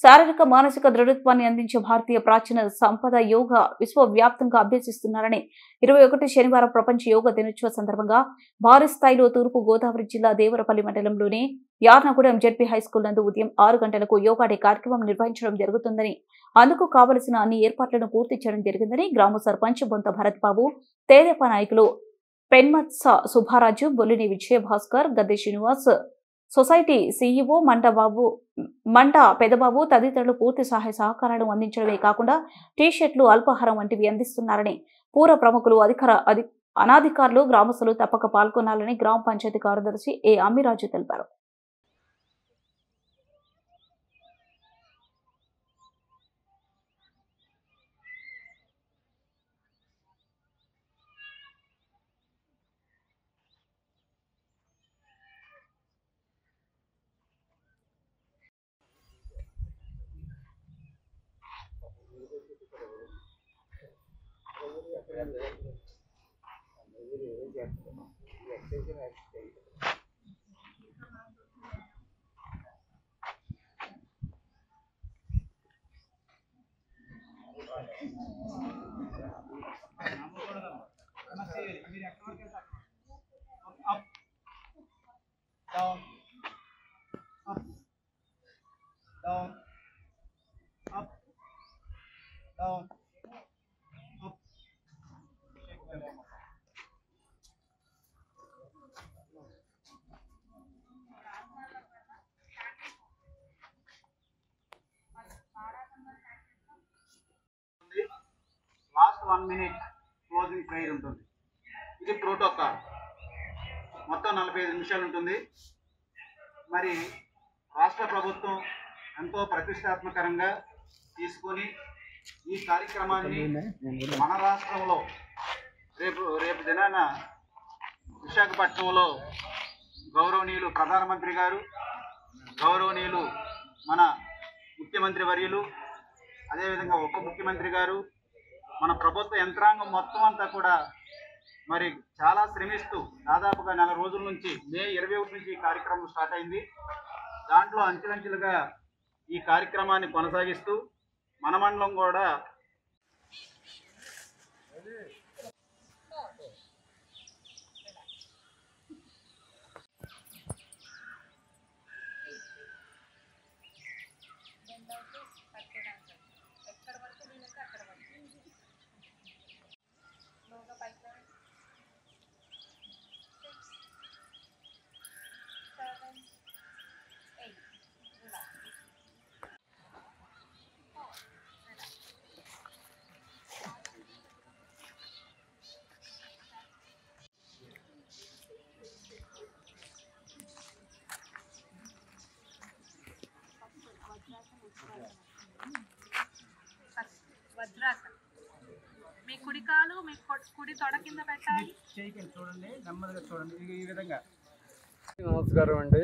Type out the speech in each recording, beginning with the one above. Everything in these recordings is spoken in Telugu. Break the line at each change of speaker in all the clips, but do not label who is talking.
శారీరక మానసిక దృఢత్వాన్ని అందించే భారతీయ ప్రాచీన సంపద యోగా విశ్వవ్యాప్తంగా అభ్యసిస్తున్నారని 21 శనివారం ప్రపంచ యోగా దినోత్సవ సందర్భంగా భారీ స్థాయిలో తూర్పు గోదావరి జిల్లా దేవరపల్లి మండలంలోని యార్నగూడెం జెడ్పీ హైస్కూల్ నందు ఉదయం 6 గంటలకు యోగా డే కార్యక్రమం నిర్వహించడం జరుగుతుందని, అందుకు కావలసిన అన్ని ఏర్పాట్లను పూర్తి చేయడం జరిగిందని గ్రామ సర్పంచ్ బొంత భరత్ బాబు, తెదేపా నాయకులు పెన్మత్స సుబ్బారాజు, బొల్లిని విజయభాస్కర్, గద్దె శ్రీనివాస్, సొసైటీ సీఈఓ మంట పెదబాబు తదితరులు పూర్తి సహాయ సహకారాలను అందించడమే కాకుండా టీ-షర్ట్లు, అల్పాహారం వంటివి అందిస్తున్నారని, పూర ప్రముఖులు, అనాధికారులు, గ్రామస్తులు తప్పక పాల్గొనాలని గ్రామ పంచాయతీ కార్యదర్శి ఏ అమ్మిరాజు తెలిపారు.
లాస్ట్ 1 minute క్లోజింగ్ ప్రేయర్ ఉంటుంది. ఇది ప్రోటోకాల్. మొత్తం 45 నిమిషాలు ఉంటుంది. మరి రాష్ట్ర ప్రభుత్వం ఎంతో ప్రతిష్టాత్మకంగా తీసుకొని ఈ కార్యక్రమాన్ని మన రాష్ట్రంలో రేపు దినాన విశాఖపట్నంలో గౌరవనీయులు ప్రధానమంత్రి గారు, గౌరవనీయులు మన ముఖ్యమంత్రి వర్యులు, అదేవిధంగా ఉప ముఖ్యమంత్రి గారు, మన ప్రభుత్వ యంత్రాంగం మొత్తం అంతా కూడా మరి చాలా శ్రమిస్తూ దాదాపుగా 4 రోజుల నుంచి మే 21 నుంచి ఈ కార్యక్రమం స్టార్ట్ అయింది. దాంట్లో అంచెలంచెలుగా ఈ కార్యక్రమాన్ని కొనసాగిస్తూ మన మండలం కూడా
వజ్రాసనం. మీ కుడి కాలు మీ కుడి తొడ కింద పెట్టాలి.
చూడండి, నెమ్మదిగా చూడండి, ఈ విధంగా.
నమస్కారం అండి.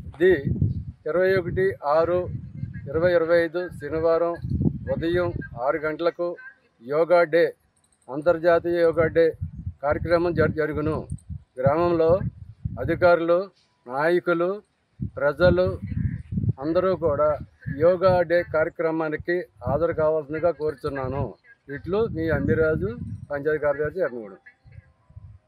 ఇది 21/6/2025 శనివారం ఉదయం 6 గంటలకు యోగా డే, అంతర్జాతీయ యోగా డే కార్యక్రమం జరుగును. గ్రామంలో అధికారులు, నాయకులు, ప్రజలు అందరూ కూడా యోగా డే కార్యక్రమానికి హాజరు కావాల్సిందిగా కోరుచున్నాను. ఇట్లు మీ అమ్మిరాజు, పంచాయతీ కార్యదర్శి, యార్నగూడెం.